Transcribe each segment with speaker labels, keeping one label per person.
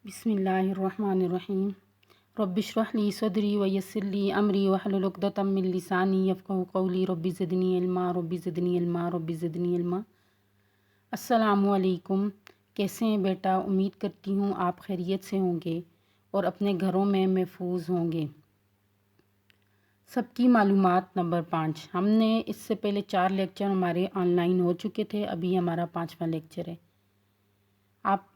Speaker 1: بسم اللہ الرحمن الرحیم رب اشرح لی صدری ویسر لی امری واحلل عقدۃ من لسانی یفقہوا قولی رب زدنی علما رب زدنی علما رب زدنی علما۔ السلام علیکم، کیسے ہیں بیٹا؟ امید کرتی ہوں آپ خیریت سے ہوں گے اور اپنے گھروں میں محفوظ ہوں گے۔ سب کی معلومات نمبر 5۔ ہم نے اس سے پہلے 4 لیکچر ہمارے آن لائن ہو چکے تھے، ابھی ہمارا 5واں لیکچر ہے۔ آپ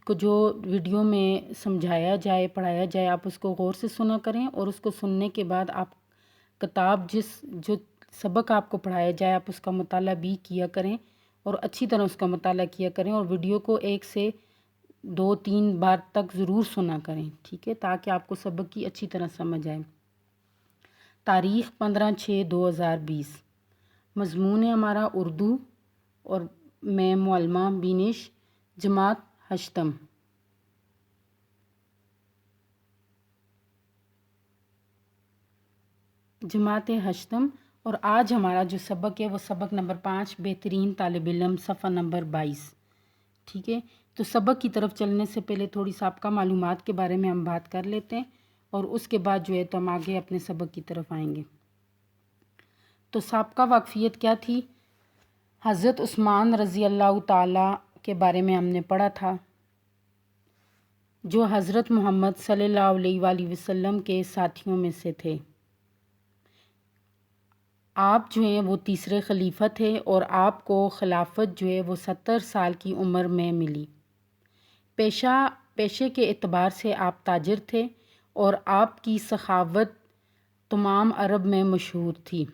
Speaker 1: کو جو ویڈیو میں سمجھایا جائے، پڑھایا جائے، آپ اس کو غور سے سنا کریں، اور اس کو سننے کے بعد آپ کتاب جو سبق آپ کو پڑھایا جائے آپ اس کا مطالعہ بھی کیا کریں، اور اچھی طرح اس کا مطالعہ کیا کریں، اور ویڈیو کو 1 سے 2-3 بار تک ضرور سنا کریں، ٹھیک ہے، تاکہ آپ کو سبق کی اچھی طرح سمجھ آئے۔ تاریخ 15/6/2020۔ مضمون ہے ہمارا اردو، اور میں معلمہ بینش، جماعت ہشتم۔ جماعت ہشتم، اور آج ہمارا جو سبق ہے وہ سبق نمبر 5، بہترین طالب علم، صفحہ نمبر 22، ٹھیک ہے۔ تو سبق کی طرف چلنے سے پہلے تھوڑی سابقہ معلومات کے بارے میں ہم بات کر لیتے ہیں، اور اس کے بعد جو ہے تو ہم آگے اپنے سبق کی طرف آئیں گے۔ تو سابقہ واقفیت کیا تھی؟ حضرت عثمان رضی اللہ تعالیٰ کے بارے میں ہم نے پڑھا تھا، جو حضرت محمد صلی اللہ علیہ وآلہ وسلم کے ساتھیوں میں سے تھے۔ آپ جو ہیں وہ تیسرے خلیفہ تھے، اور آپ کو خلافت جو ہے وہ 70 سال کی عمر میں ملی۔ پیشے کے اعتبار سے آپ تاجر تھے، اور آپ کی سخاوت تمام عرب میں مشہور تھی۔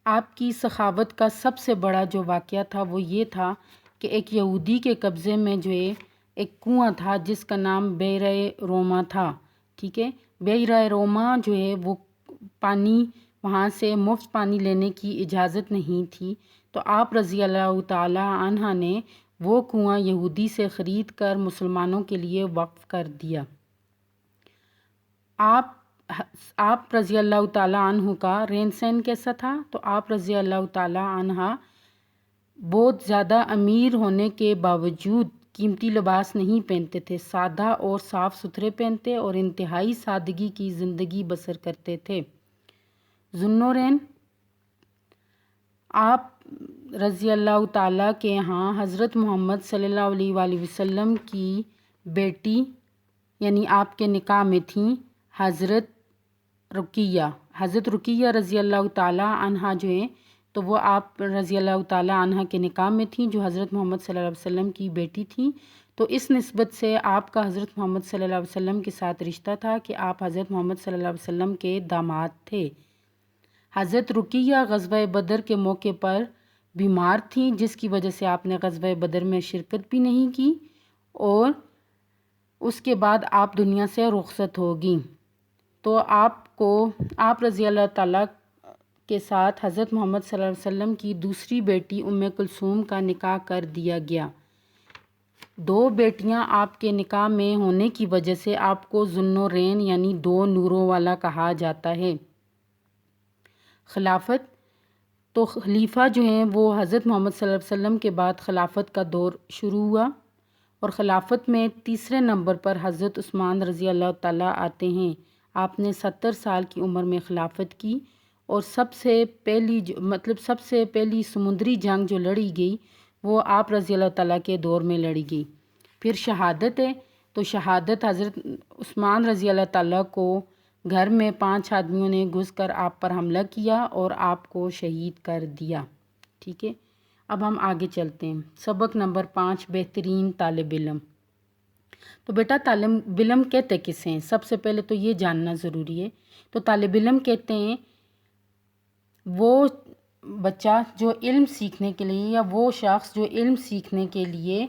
Speaker 1: آپ کی سخاوت کا سب سے بڑا جو واقعہ تھا وہ یہ تھا کہ ایک یہودی کے قبضے میں جو ہے ایک کنواں تھا جس کا نام بئر روما تھا، ٹھیک ہے۔ بئر روما جو ہے وہ پانی، وہاں سے مفت پانی لینے کی اجازت نہیں تھی، تو آپ رضی اللہ تعالی عنہ نے وہ کنواں یہودی سے خرید کر مسلمانوں کے لیے وقف کر دیا۔ آپ رضی اللہ تعالیٰ عنہ کا رہن سہن کیسا تھا؟ تو آپ رضی اللہ تعالیٰ عنہ بہت زیادہ امیر ہونے کے باوجود قیمتی لباس نہیں پہنتے تھے، سادہ اور صاف ستھرے پہنتے اور انتہائی سادگی کی زندگی بسر کرتے تھے۔ ذوالنورین، آپ رضی اللہ تعالیٰ کے یہاں حضرت محمد صلی اللہ علیہ وآلہ وسلم کی بیٹی یعنی آپ کے نکاح میں تھیں حضرت رقیہ رضی اللہ تعالیٰ عنہ جو ہیں تو وہ آپ رضی اللہ تعالیٰ عنہ کے نکاح میں تھیں، جو حضرت محمد صلی اللہ علیہ وسلم کی بیٹی تھیں۔ تو اس نسبت سے آپ کا حضرت محمد صلی اللہ علیہ وسلم کے ساتھ رشتہ تھا کہ آپ حضرت محمد صلی اللہ علیہ وسلم کے داماد تھے۔ حضرت رقیہ غزوہ بدر کے موقع پر بیمار تھیں، جس کی وجہ سے آپ نے غزوہ بدر میں شرکت بھی نہیں کی، اور اس کے بعد آپ دنیا سے رخصت ہوگی۔ تو آپ رضی اللہ تعالیٰ کے ساتھ حضرت محمد صلی اللہ علیہ وسلم کی دوسری بیٹی ام کلثوم کا نکاح کر دیا گیا۔ 2 بیٹیاں آپ کے نکاح میں ہونے کی وجہ سے آپ کو ذوالنورین یعنی 2 نوروں والا کہا جاتا ہے۔ خلافت، تو خلیفہ جو ہیں وہ حضرت محمد صلی اللہ علیہ وسلم کے بعد خلافت کا دور شروع ہوا، اور خلافت میں تیسرے نمبر پر حضرت عثمان رضی اللہ تعالیٰ آتے ہیں۔ آپ نے 70 سال کی عمر میں خلافت کی، اور سب سے پہلی سمندری جنگ جو لڑی گئی وہ آپ رضی اللہ تعالیٰ کے دور میں لڑی گئی۔ پھر شہادت ہے، تو شہادت حضرت عثمان رضی اللہ تعالیٰ کو گھر میں 5 آدمیوں نے گھس کر آپ پر حملہ کیا اور آپ کو شہید کر دیا، ٹھیک ہے۔ اب ہم آگے چلتے ہیں۔ سبق نمبر 5، بہترین طالب علم۔ تو بیٹا طالب علم کہتے کسے ہیں؟ سب سے پہلے تو یہ جاننا ضروری ہے۔ تو طالب علم کہتے ہیں وہ بچہ جو علم سیکھنے کے لیے، یا وہ شخص جو علم سیکھنے کے لیے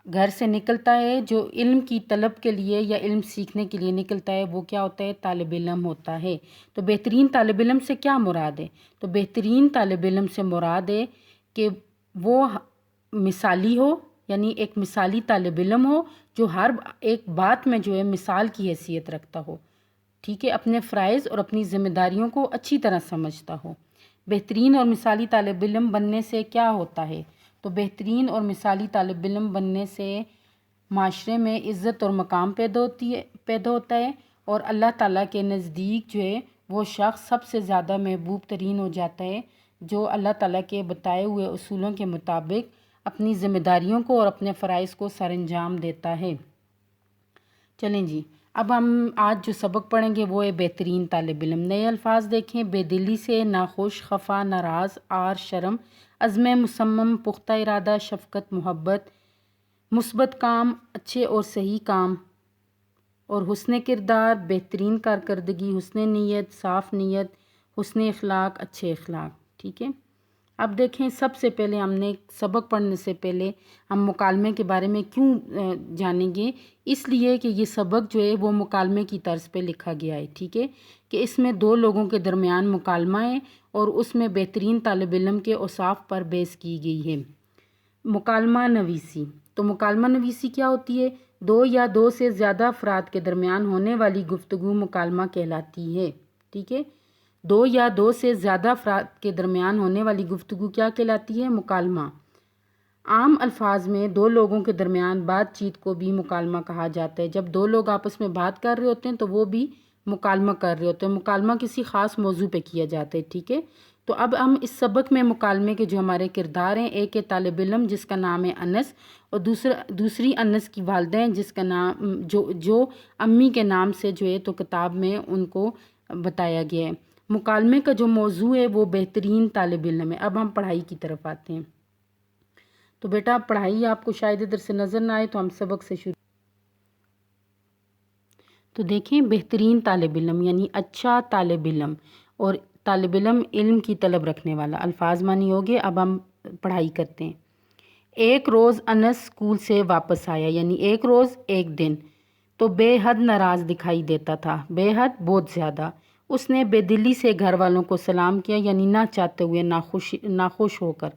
Speaker 1: گھر سے نکلتا ہے، جو علم کی طلب کے لیے یا علم سیکھنے کے لیے نکلتا ہے، وہ کیا ہوتا ہے؟ طالب علم ہوتا ہے۔ تو بہترین طالب علم سے کیا مراد ہے؟ تو بہترین طالب علم سے مراد ہے کہ وہ مثالی ہو، یعنی ایک مثالی طالب علم ہو جو ہر ایک بات میں جو ہے مثال کی حیثیت رکھتا ہو، ٹھیک ہے، اپنے فرائض اور اپنی ذمہ داریوں کو اچھی طرح سمجھتا ہو۔ بہترین اور مثالی طالب علم بننے سے کیا ہوتا ہے؟ تو بہترین اور مثالی طالب علم بننے سے معاشرے میں عزت اور مقام پیدا ہوتا ہے، اور اللہ تعالیٰ کے نزدیک جو ہے وہ شخص سب سے زیادہ محبوب ترین ہو جاتا ہے، جو اللہ تعالیٰ کے بتائے ہوئے اصولوں کے مطابق اپنی ذمہ داریوں کو اور اپنے فرائض کو سر انجام دیتا ہے۔ چلیں جی، اب ہم آج جو سبق پڑھیں گے وہ ہے بہترین طالب علم۔ نئے الفاظ دیکھیں: بے دلی سے، ناخوش، خفا، ناراض، عار، شرم، عزم مصمم، پختہ ارادہ، شفقت، محبت، مثبت کام، اچھے اور صحیح کام، اور حسن کردار، بہترین کارکردگی، حسن نیت، صاف نیت، حسن اخلاق، اچھے اخلاق۔ ٹھیک ہے، اب دیکھیں، سب سے پہلے ہم نے سبق پڑھنے سے پہلے ہم مکالمے کے بارے میں کیوں جانیں گے؟ اس لیے کہ یہ سبق جو ہے وہ مکالمے کی طرز پہ لکھا گیا ہے۔ ٹھیک ہے، کہ اس میں دو لوگوں کے درمیان مکالمہ ہے اور اس میں بہترین طالب علم کے اوصاف پر بیس کی گئی ہے۔ مکالمہ نویسی، تو مکالمہ نویسی کیا ہوتی ہے؟ دو یا دو سے زیادہ افراد کے درمیان ہونے والی گفتگو مکالمہ کہلاتی ہے۔ ٹھیک ہے، دو یا دو سے زیادہ افراد کے درمیان ہونے والی گفتگو کیا کہلاتی ہے؟ مکالمہ۔ عام الفاظ میں دو لوگوں کے درمیان بات چیت کو بھی مکالمہ کہا جاتا ہے۔ جب دو لوگ آپس میں بات کر رہے ہوتے ہیں تو وہ بھی مکالمہ کر رہے ہوتے ہیں۔ مکالمہ کسی خاص موضوع پہ کیا جاتا ہے۔ ٹھیک ہے، تو اب ہم اس سبق میں مکالمے کے جو ہمارے کردار ہیں، ایک ہے طالب علم جس کا نام ہے انس، اور دوسری انس کی والدہ ہیں جس کا نام جو امی کے نام سے جو ہے تو کتاب میں ان کو بتایا گیا ہے۔ مکالمے کا جو موضوع ہے وہ بہترین طالب علم ہے۔ اب ہم پڑھائی کی طرف آتے ہیں۔ تو بیٹا پڑھائی آپ کو شاید ادھر سے نظر نہ آئے تو ہم سبق سے شروع۔ تو دیکھیں، بہترین طالب علم یعنی اچھا طالب علم، اور طالب علم علم کی طلب رکھنے والا، الفاظ معنی ہو گئے۔ اب ہم پڑھائی کرتے ہیں۔ ایک روز انس اسکول سے واپس آیا، یعنی ایک روز ایک دن، تو بے حد ناراض دکھائی دیتا تھا، بے حد بہت زیادہ۔ اس نے بے دلی سے گھر والوں کو سلام کیا، یعنی نہ چاہتے ہوئے، ناخوش ہو کر،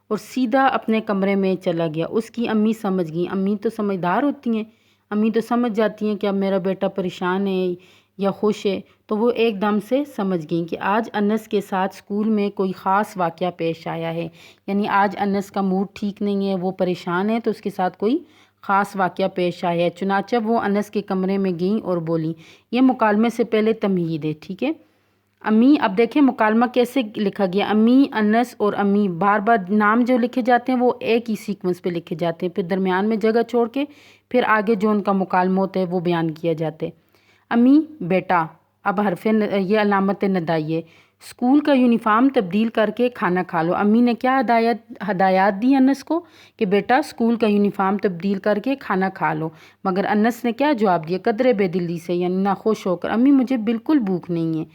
Speaker 1: اور سیدھا اپنے کمرے میں چلا گیا۔ اس کی امی سمجھ گئیں، امی تو سمجھدار ہوتی ہیں، امی تو سمجھ جاتی ہیں کہ اب میرا بیٹا پریشان ہے یا خوش ہے، تو وہ ایک دم سے سمجھ گئیں کہ آج انس کے ساتھ اسکول میں کوئی خاص واقعہ پیش آیا ہے، یعنی آج انس کا موڈ ٹھیک نہیں ہے، وہ پریشان ہے، تو اس کے ساتھ کوئی خاص واقعہ پیش آیا ہے۔ چنانچہ وہ انس کے کمرے میں گئیں اور بولیں۔ یہ مکالمے سے پہلے تمہید ہے۔ ٹھیک ہے، امی، اب دیکھیں مکالمہ کیسے لکھا گیا۔ امی، انس اور امی، بار بار نام جو لکھے جاتے ہیں وہ ایک ہی سیکوینس پہ لکھے جاتے ہیں، پھر درمیان میں جگہ چھوڑ کے پھر آگے جو ان کا مکالمہ ہوتا ہے وہ بیان کیا جاتا ہے۔ امی، بیٹا، اب یہ علامت ندائیے، اسکول کا یونیفارم تبدیل کر کے کھانا کھا لو۔ امی نے کیا ہدایات دی انس کو کہ بیٹا اسکول کا یونیفارم تبدیل کر کے کھانا کھا لو، مگر انس نے کیا جواب دیا؟ قدرے بے دلی سے، یعنی ناخوش ہو کر، امی مجھے بالکل بھوک نہیں ہے۔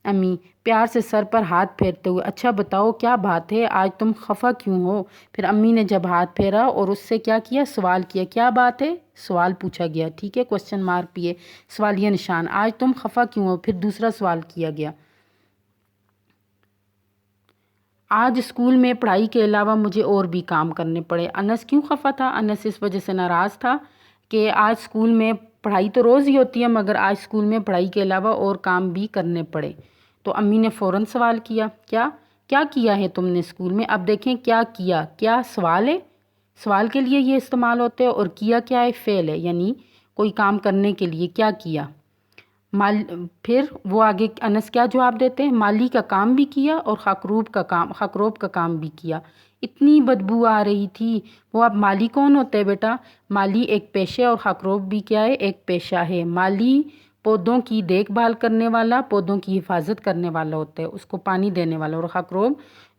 Speaker 1: امی پیار سے سر پر ہاتھ پھیرتے ہوئے، اچھا بتاؤ کیا بات ہے، آج تم خفا کیوں ہو؟ پھر امی نے جب ہاتھ پھیرا اور اس سے کیا کیا؟ سوال کیا، کیا بات ہے؟ سوال پوچھا گیا۔ ٹھیک ہے، کوسچن مارک بھی ہے، سوالیہ نشان، آج تم خفا کیوں ہو؟ پھر دوسرا سوال کیا گیا، آج اسکول میں پڑھائی کے علاوہ مجھے اور بھی کام کرنے پڑے۔ انس کیوں خفا تھا؟ انس اس وجہ سے ناراض تھا کہ آج اسکول میں پڑھائی تو روز ہی ہوتی ہے مگر آج اسکول میں پڑھائی کے علاوہ اور کام بھی کرنے پڑے۔ تو امی نے فوراً سوال کیا، کیا کیا ہے تم نے اسکول میں؟ اب دیکھیں کیا کیا، کیا سوال ہے، سوال کے لیے یہ استعمال ہوتے ہیں، اور کیا کیا ہے؟ فعل ہے، یعنی کوئی کام کرنے کے لیے کیا کیا۔ پھر وہ آگے انس کیا جواب دیتے ہیں؟ مالی کا کام بھی کیا اور خاکروب کا کام بھی کیا۔ اتنی بدبو آ رہی تھی۔ وہ اب مالی کون ہوتا ہے بیٹا؟ مالی ایک پیشہ اور خاکروب بھی کیا ہے؟ ایک پیشہ ہے۔ مالی پودوں کی دیکھ بھال کرنے والا، پودوں کی حفاظت کرنے والا ہوتا ہے، اس کو پانی دینے والا، اور خاکروب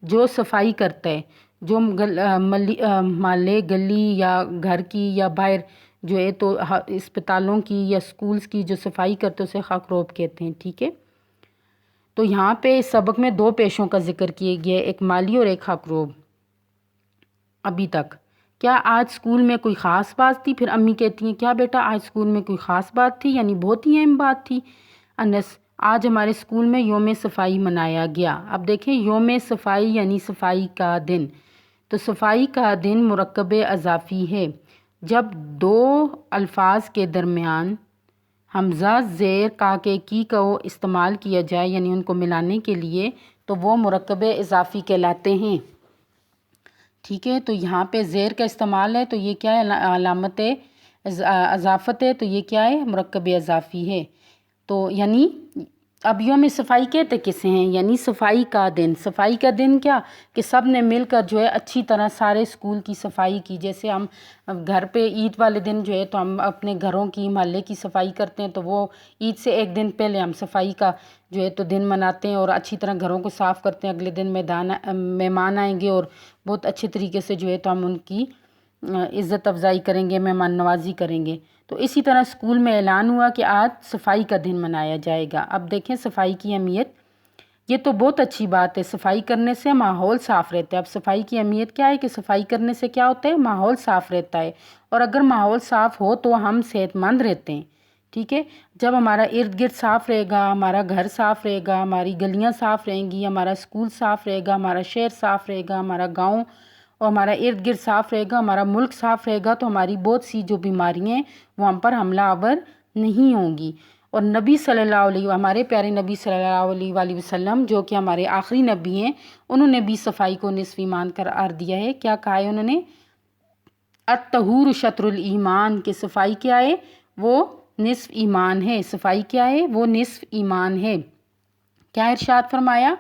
Speaker 1: جو صفائی کرتا ہے، جو محلے گلی یا گھر کی یا باہر جو ہے تو اسپتالوں کی یا سکولز کی جو صفائی کرتے اسے خاکروب کہتے ہیں۔ ٹھیک ہے، تو یہاں پہ اس سبق میں دو پیشوں کا ذکر کیا گیا، ایک مالی اور ایک خاکروب۔ ابھی تک کیا آج اسکول میں کوئی خاص بات تھی؟ پھر امی کہتی ہیں کیا بیٹا آج اسکول میں کوئی خاص بات تھی، یعنی بہت ہی اہم بات تھی۔ انس، آج ہمارے اسکول میں یوم صفائی منایا گیا۔ اب دیکھیں یوم صفائی یعنی صفائی کا دن، تو صفائی کا دن مرکب اضافی ہے۔ جب دو الفاظ کے درمیان حمزہ زیر کا کو استعمال کیا جائے، یعنی ان کو ملانے کے لیے، تو وہ مرکب اضافی کہلاتے ہیں۔ ٹھیک ہے، تو یہاں پہ زیر کا استعمال ہے تو یہ کیا ہے؟ علامت اضافت ہے تو یہ کیا ہے؟ مرکب اضافی ہے۔ تو یعنی اب یوم صفائی کہتے کسے ہیں؟ یعنی صفائی کا دن۔ صفائی کا دن کیا کہ سب نے مل کر جو ہے اچھی طرح سارے اسکول کی صفائی کی۔ جیسے ہم گھر پہ عید والے دن جو ہے تو ہم اپنے گھروں کی، محلے کی صفائی کرتے ہیں، تو وہ عید سے ایک دن پہلے ہم صفائی کا جو ہے تو دن مناتے ہیں اور اچھی طرح گھروں کو صاف کرتے ہیں۔ اگلے دن مہمان آئیں گے اور بہت اچھے طریقے سے جو ہے تو ہم ان کی عزت افزائی کریں گے، مہمان نوازی کریں گے۔ تو اسی طرح اسکول میں اعلان ہوا کہ آج صفائی کا دن منایا جائے گا۔ اب دیکھیں صفائی کی اہمیت، یہ تو بہت اچھی بات ہے، صفائی کرنے سے ماحول صاف رہتا ہے۔ اب صفائی کی اہمیت کیا ہے کہ صفائی کرنے سے کیا ہوتا ہے؟ ماحول صاف رہتا ہے، اور اگر ماحول صاف ہو تو ہم صحت مند رہتے ہیں، ٹھیک ہے۔ جب ہمارا ارد گرد صاف رہے گا، ہمارا گھر صاف رہے گا، ہماری گلیاں صاف رہیں گی، ہمارا اسکول صاف رہے گا، ہمارا شہر صاف رہے گا، ہمارا گاؤں اور ہمارا ارد گرد صاف رہے گا، ہمارا ملک صاف رہے گا، تو ہماری بہت سی جو بیماریاں ہیں وہ ہم پر حملہ آور نہیں ہوں گی۔ اور نبی صلی اللہ علیہ، ہمارے پیارے نبی صلی اللہ علیہ وآلہ وسلم جو کہ ہمارے آخری نبی ہیں، انہوں نے بھی صفائی کو نصف ایمان قرار دیا ہے۔ کیا کہا ہے انہوں نے؟ الطہور شطر الایمان، کہ صفائی کیا ہے؟ وہ نصف ایمان ہے۔ صفائی کیا ہے؟ وہ نصف ایمان ہے۔ کیا ارشاد فرمایا؟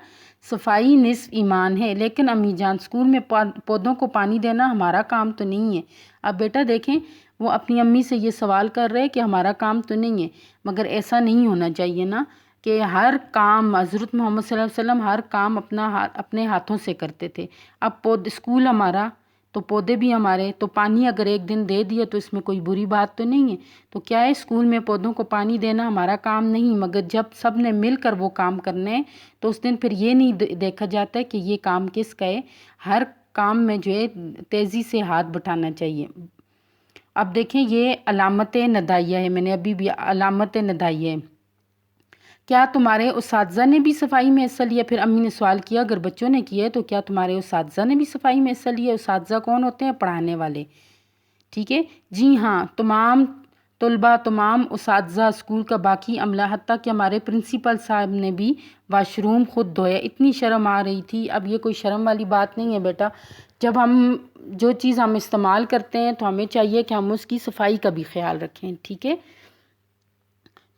Speaker 1: صفائی نصف ایمان ہے۔ لیکن امی جان اسکول میں پودوں کو پانی دینا ہمارا کام تو نہیں ہے۔ اب بیٹا دیکھیں، وہ اپنی امی سے یہ سوال کر رہے کہ ہمارا کام تو نہیں ہے، مگر ایسا نہیں ہونا چاہیے نا کہ ہر کام حضرت محمد صلی اللہ علیہ وسلم ہر کام اپنے ہاتھوں سے کرتے تھے۔ اب اسکول ہمارا تو پودے بھی ہمارے، تو پانی اگر ایک دن دے دیا تو اس میں کوئی بری بات تو نہیں ہے۔ تو کیا ہے؟ اسکول میں پودوں کو پانی دینا ہمارا کام نہیں، مگر جب سب نے مل کر وہ کام کرنے ہیں تو اس دن پھر یہ نہیں دیکھا جاتا ہے کہ یہ کام کس کا ہے، ہر کام میں جو ہے تیزی سے ہاتھ بٹھانا چاہیے۔ اب دیکھیں یہ علامت ندائیہ ہے، میں نے ابھی بھی علامت ندائیہ ہے۔ کیا تمہارے اساتذہ نے بھی صفائی میں حصہ لیا؟ پھر امی نے سوال کیا اگر بچوں نے کیا ہے تو کیا تمہارے اساتذہ نے بھی صفائی میں حصہ لیا؟ اساتذہ کون ہوتے ہیں؟ پڑھانے والے، ٹھیک ہے جی ہاں، تمام طلباء، تمام اساتذہ، اسکول کا باقی عملہ، حتیٰ کہ ہمارے پرنسپل صاحب نے بھی واش روم خود دھویا۔ اتنی شرم آ رہی تھی۔ اب یہ کوئی شرم والی بات نہیں ہے بیٹا، جب ہم جو چیز ہم استعمال کرتے ہیں تو ہمیں چاہیے کہ ہم اس کی صفائی کا بھی خیال رکھیں، ٹھیک ہے۔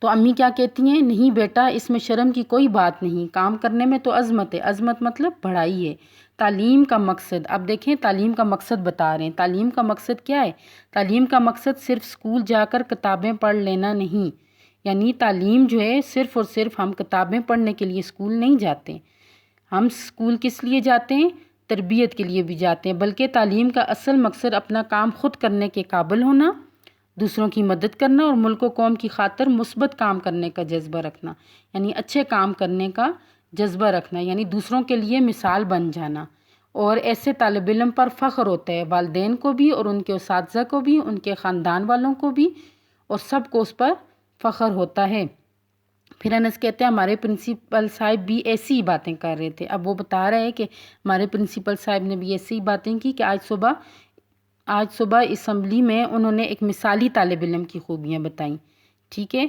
Speaker 1: تو امی کیا کہتی ہیں؟ نہیں بیٹا، اس میں شرم کی کوئی بات نہیں، کام کرنے میں تو عظمت ہے۔ عظمت مطلب بڑائی ہے۔ تعلیم کا مقصد، اب دیکھیں تعلیم کا مقصد بتا رہے ہیں۔ تعلیم کا مقصد کیا ہے؟ تعلیم کا مقصد صرف اسکول جا کر کتابیں پڑھ لینا نہیں، یعنی تعلیم جو ہے صرف اور صرف ہم کتابیں پڑھنے کے لیے اسکول نہیں جاتے، ہم اسکول کس لیے جاتے ہیں؟ تربیت کے لیے بھی جاتے ہیں۔ بلکہ تعلیم کا اصل مقصد اپنا کام خود کرنے کے قابل ہونا، دوسروں کی مدد کرنا اور ملک و قوم کی خاطر مثبت کام کرنے کا جذبہ رکھنا، یعنی اچھے کام کرنے کا جذبہ رکھنا، یعنی دوسروں کے لیے مثال بن جانا۔ اور ایسے طالب علم پر فخر ہوتا ہے، والدین کو بھی اور ان کے اساتذہ کو بھی، ان کے خاندان والوں کو بھی، اور سب کو اس پر فخر ہوتا ہے۔ پھر انس کہتے ہیں ہمارے پرنسپل صاحب بھی ایسی ہی باتیں کر رہے تھے۔ اب وہ بتا رہے ہیں کہ ہمارے پرنسپل صاحب نے بھی ایسی ہی باتیں کی کہ آج صبح اسمبلی میں انہوں نے ایک مثالی طالب علم کی خوبیاں بتائیں، ٹھیک ہے۔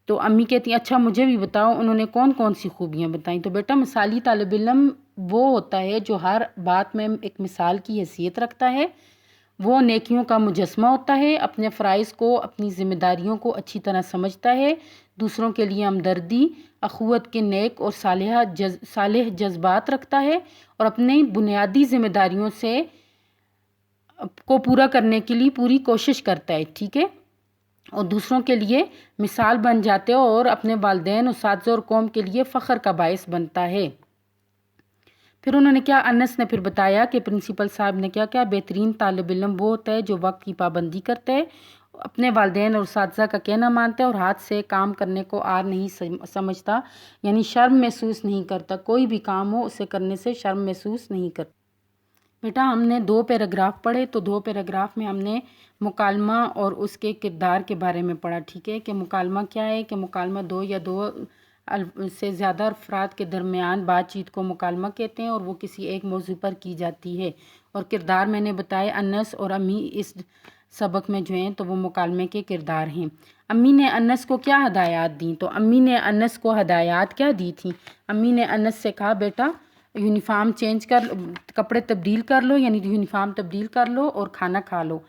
Speaker 1: تو امی کہتی ہیں اچھا مجھے بھی بتاؤ انہوں نے کون کون سی خوبیاں بتائیں؟ تو بیٹا مثالی طالب علم وہ ہوتا ہے جو ہر بات میں ایک مثال کی حیثیت رکھتا ہے، وہ نیکیوں کا مجسمہ ہوتا ہے، اپنے فرائض کو، اپنی ذمہ داریوں کو اچھی طرح سمجھتا ہے، دوسروں کے لیے ہمدردی، اخوت کے نیک اور صالح جذبات رکھتا ہے، اور اپنی بنیادی ذمہ داریوں کو پورا کرنے کے لیے پوری کوشش کرتا ہے، ٹھیک ہے، اور دوسروں کے لیے مثال بن جاتے ہو اور اپنے والدین، اساتذہ اور قوم کے لیے فخر کا باعث بنتا ہے۔ پھر انہوں نے کیا، انس نے پھر بتایا کہ پرنسپل صاحب نے کیا بہترین طالب علم وہ ہوتا ہے جو وقت کی پابندی کرتا ہے، اپنے والدین اور اساتذہ کا کہنا مانتا ہے اور ہاتھ سے کام کرنے کو آر نہیں سمجھتا، یعنی شرم محسوس نہیں کرتا، کوئی بھی کام ہو اسے کرنے سے شرم محسوس نہیں کرتا۔ بیٹا ہم نے 2 پیراگراف پڑھے، تو 2 پیراگراف میں ہم نے مکالمہ اور اس کے کردار کے بارے میں پڑھا، ٹھیک ہے، کہ مکالمہ کیا ہے، کہ مکالمہ 2 یا 2 سے زیادہ افراد کے درمیان بات چیت کو مکالمہ کہتے ہیں اور وہ کسی ایک موضوع پر کی جاتی ہے۔ اور کردار میں نے بتائے انس اور امی اس سبق میں جو ہیں تو وہ مکالمے کے کردار ہیں۔ امی نے انس کو کیا ہدایات دیں؟ تو امی نے انس کو ہدایات کیا دی تھیں؟ امی نے انس سے کہا بیٹا یونیفارم چینج کر، کپڑے تبدیل کر لو، یعنی یونیفارم تبدیل کر لو اور کھانا کھا لو۔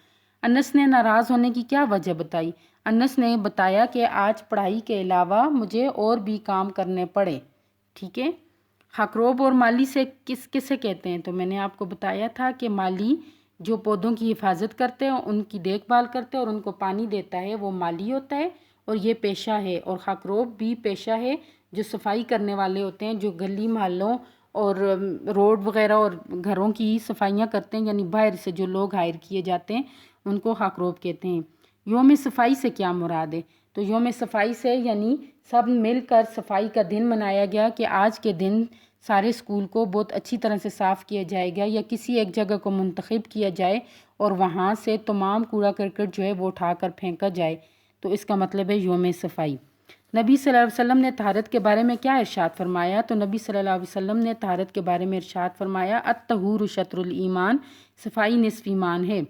Speaker 1: انس نے ناراض ہونے کی کیا وجہ بتائی؟ انس نے بتایا کہ آج پڑھائی کے علاوہ مجھے اور بھی کام کرنے پڑے. ٹھیک ہے. خاکروب اور مالی سے کسے کہتے ہیں؟ تو میں نے آپ کو بتایا تھا کہ مالی جو پودوں کی حفاظت کرتے ہیں، ان کی دیکھ بھال کرتے ہیں اور ان کو پانی دیتا ہے، وہ مالی ہوتا ہے اور یہ پیشہ ہے. اور خاکروب بھی پیشہ ہے، جو صفائی کرنے والے ہوتے ہیں، جو گلی محلوں اور روڈ وغیرہ اور گھروں کی صفائیاں کرتے ہیں، یعنی باہر سے جو لوگ ہائر کیے جاتے ہیں ان کو خاکروب کہتے ہیں. یوم صفائی سے کیا مراد ہے؟ تو یوم صفائی سے یعنی سب مل کر صفائی کا دن منایا گیا کہ آج کے دن سارے اسکول کو بہت اچھی طرح سے صاف کیا جائے گا یا کسی ایک جگہ کو منتخب کیا جائے اور وہاں سے تمام کوڑا کرکٹ جو ہے وہ اٹھا کر پھینکا جائے. تو اس کا مطلب ہے یوم صفائی. نبی صلی اللہ علیہ وسلم نے طہارت کے بارے میں کیا ارشاد فرمایا؟ تو نبی صلی اللہ علیہ وسلم نے طہارت کے بارے میں ارشاد فرمایا الطہور شطر الایمان، صفائی نصف ایمان ہے.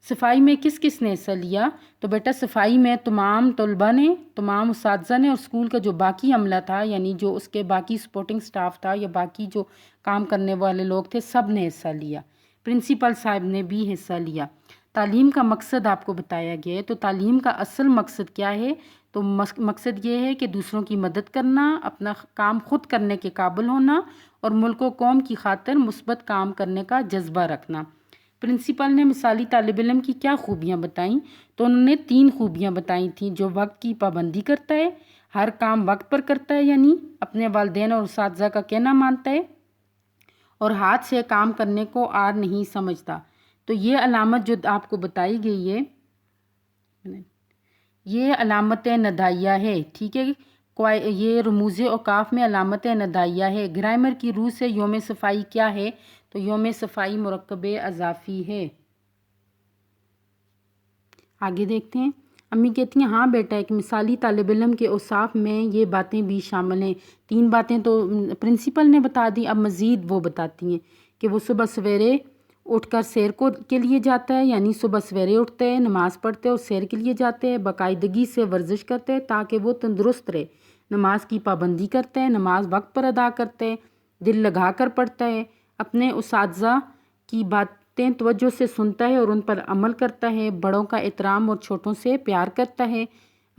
Speaker 1: صفائی میں کس کس نے حصہ لیا؟ تو بیٹا صفائی میں تمام طلبہ نے، تمام اساتذہ نے اور اسکول کا جو باقی عملہ تھا، یعنی جو اس کے باقی سپورٹنگ سٹاف تھا یا باقی جو کام کرنے والے لوگ تھے، سب نے حصہ لیا. پرنسپل صاحب نے بھی حصہ لیا. تعلیم کا مقصد آپ کو بتایا گیا ہے. تو تعلیم کا اصل مقصد کیا ہے؟ تو مقصد یہ ہے کہ دوسروں کی مدد کرنا، اپنا کام خود کرنے کے قابل ہونا اور ملک و قوم کی خاطر مثبت کام کرنے کا جذبہ رکھنا. پرنسپل نے مثالی طالب علم کی کیا خوبیاں بتائیں؟ تو انہوں نے 3 خوبیاں بتائی تھیں. جو وقت کی پابندی کرتا ہے، ہر کام وقت پر کرتا ہے، یعنی اپنے والدین اور اساتذہ کا کہنا مانتا ہے، اور ہاتھ سے کام کرنے کو آر نہیں سمجھتا. تو یہ علامت جو آپ کو بتائی گئی ہے، یہ علامت ندائیہ ہے. ٹھیک ہے. یہ رموز اوقاف میں علامت ندائیہ ہے. گرامر کی روح سے یوم صفائی کیا ہے؟ تو یوم صفائی مرکب اضافی ہے. آگے دیکھتے ہیں. امی کہتی ہیں ہاں بیٹا، ایک مثالی طالب علم کے اوصاف میں یہ باتیں بھی شامل ہیں. 3 باتیں تو پرنسپل نے بتا دی، اب مزید وہ بتاتی ہیں کہ وہ صبح سویرے اٹھ کر سیر کے لیے جاتا ہے، یعنی صبح سویرے اٹھتے ہیں، نماز پڑھتے ہیں اور سیر کے لیے جاتے ہیں. باقاعدگی سے ورزش کرتے ہیں تاکہ وہ تندرست رہے. نماز کی پابندی کرتے ہیں، نماز وقت پر ادا کرتے ہیں، دل لگا کر پڑھتا ہے، اپنے اساتذہ کی باتیں توجہ سے سنتا ہے اور ان پر عمل کرتا ہے، بڑوں کا احترام اور چھوٹوں سے پیار کرتا ہے،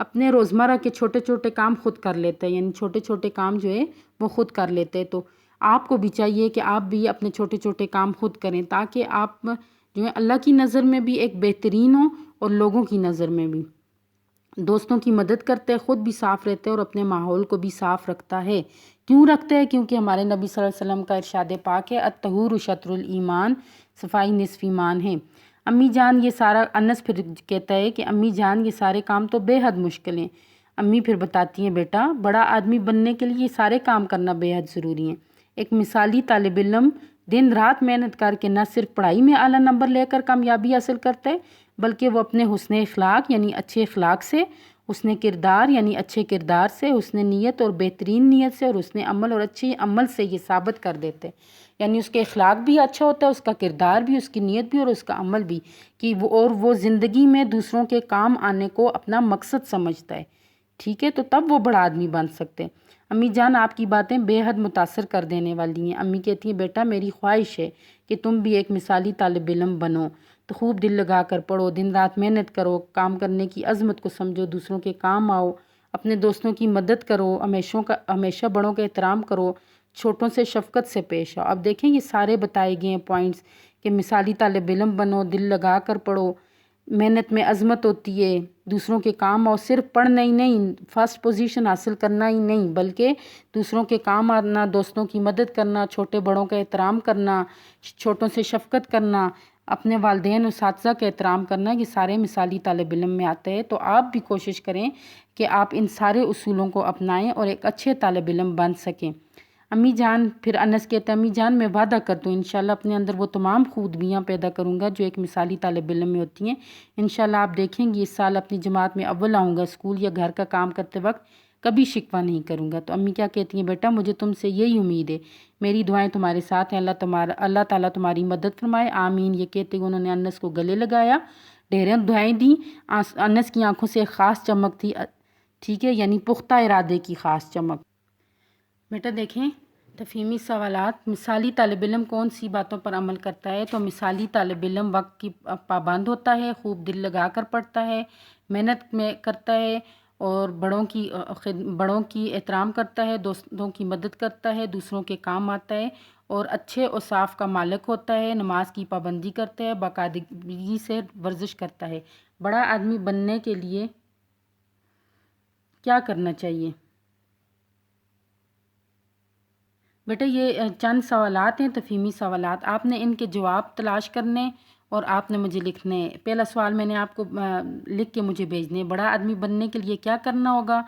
Speaker 1: اپنے روزمرہ کے چھوٹے چھوٹے کام خود کر لیتا ہے، یعنی چھوٹے چھوٹے کام جو ہے وہ خود کر لیتے ہیں. تو آپ کو بھی چاہیے کہ آپ بھی اپنے چھوٹے چھوٹے کام خود کریں تاکہ آپ جو ہے اللہ کی نظر میں بھی ایک بہترین ہوں اور لوگوں کی نظر میں بھی. دوستوں کی مدد کرتے، خود بھی صاف رہتے اور اپنے ماحول کو بھی صاف رکھتا ہے. کیوں رکھتے ہیں؟ کیونکہ ہمارے نبی صلی اللہ علیہ وسلم کا ارشاد پاک ہے الطہور شطر الایمان، صفائی نصف ایمان ہے. امی جان یہ سارا، انس پھر کہتا ہے کہ امی جان یہ سارے کام تو بے حد مشکل ہیں. امی پھر بتاتی ہیں بیٹا بڑا آدمی بننے کے لیے یہ سارے کام کرنا بے حد ضروری ہیں. ایک مثالی طالب علم دن رات محنت کر کے نہ صرف پڑھائی میں اعلیٰ نمبر لے کر کامیابی حاصل کرتا ہے، بلکہ وہ اپنے حسن اخلاق یعنی اچھے اخلاق سے، حسن کردار یعنی اچھے کردار سے، حسن نیت اور بہترین نیت سے، اور حسن عمل اور اچھے عمل سے یہ ثابت کر دیتے. یعنی اس کے اخلاق بھی اچھا ہوتا ہے، اس کا کردار بھی، اس کی نیت بھی اور اس کا عمل بھی، کہ وہ زندگی میں دوسروں کے کام آنے کو اپنا مقصد سمجھتا ہے. ٹھیک ہے. تو تب وہ بڑا آدمی بن سکتے ہیں. امی جان آپ کی باتیں بے حد متاثر کر دینے والی ہیں. امی کہتی ہیں بیٹا میری خواہش ہے کہ تم بھی ایک مثالی طالب علم بنو، تو خوب دل لگا کر پڑھو، دن رات محنت کرو، کام کرنے کی عظمت کو سمجھو، دوسروں کے کام آؤ، اپنے دوستوں کی مدد کرو، ہمیشہ بڑوں کا احترام کرو، چھوٹوں سے شفقت سے پیش آؤ. اب دیکھیں یہ سارے بتائے گئے ہیں پوائنٹس کہ مثالی طالب علم بنو، دل لگا کر پڑھو، محنت میں عظمت ہوتی ہے، دوسروں کے کام آؤ، صرف پڑھنا ہی نہیں، فرسٹ پوزیشن حاصل کرنا ہی نہیں، بلکہ دوسروں کے کام آنا، دوستوں کی مدد کرنا، چھوٹے بڑوں کا احترام کرنا، چھوٹوں سے شفقت کرنا، اپنے والدین اساتذہ کا احترام کرنا، یہ سارے مثالی طالب علم میں آتے ہیں. تو آپ بھی کوشش کریں کہ آپ ان سارے اصولوں کو اپنائیں اور ایک اچھے طالب علم بن سکیں. امی جان پھر انس کہتا ہے امی جان میں وعدہ کرتا ہوں انشاءاللہ اپنے اندر وہ تمام خوبیاں پیدا کروں گا جو ایک مثالی طالب علم میں ہوتی ہیں. انشاءاللہ آپ دیکھیں گے اس سال اپنی جماعت میں اول آؤں گا، اسکول یا گھر کا کام کرتے وقت کبھی شکوہ نہیں کروں گا. تو امی کیا کہتی ہیں بیٹا مجھے تم سے یہی امید ہے، میری دعائیں تمہارے ساتھ ہیں، اللہ تعالیٰ تمہاری مدد فرمائے، آمین. یہ کہتے ہوئے انہوں نے انس کو گلے لگایا، ڈھیریں دعائیں دیں. انس کی آنکھوں سے خاص چمک تھی. ٹھیک ہے. یعنی پختہ ارادے کی خاص چمک. بیٹا دیکھیں تفہیمی سوالات: مثالی طالب علم کون سی باتوں پر عمل کرتا ہے؟ تو مثالی طالب علم وقت کی پابند ہوتا ہے، خوب دل لگا کر پڑھتا ہے، محنت میں کرتا ہے اور بڑوں کی احترام کرتا ہے، دوستوں کی مدد کرتا ہے، دوسروں کے کام آتا ہے اور اچھے اوصاف کا مالک ہوتا ہے، نماز کی پابندی کرتا ہے، باقاعدگی سے ورزش کرتا ہے۔ بڑا آدمی بننے کے لیے کیا کرنا چاہیے؟ بیٹا یہ چند سوالات ہیں، تفہیمی سوالات، آپ نے ان کے جواب تلاش کرنے اور آپ نے مجھے لکھنے۔ پہلا سوال میں نے آپ کو لکھ کے مجھے بھیجنے: بڑا آدمی بننے کے لیے کیا کرنا ہوگا؟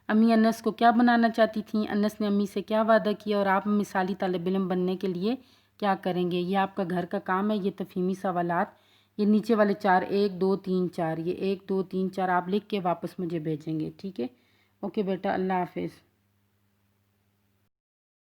Speaker 1: امی انس کو کیا بنانا چاہتی تھیں؟ انس نے امی سے کیا وعدہ کیا؟ اور آپ مثالی طالب علم بننے کے لیے کیا کریں گے؟ یہ آپ کا گھر کا کام ہے، یہ تفہیمی سوالات، یہ نیچے والے 4 1 2 3 4، یہ 1 2 3 4 آپ لکھ کے واپس مجھے بھیجیں گے، ٹھیک ہے؟ اوکے بیٹا، اللہ حافظ۔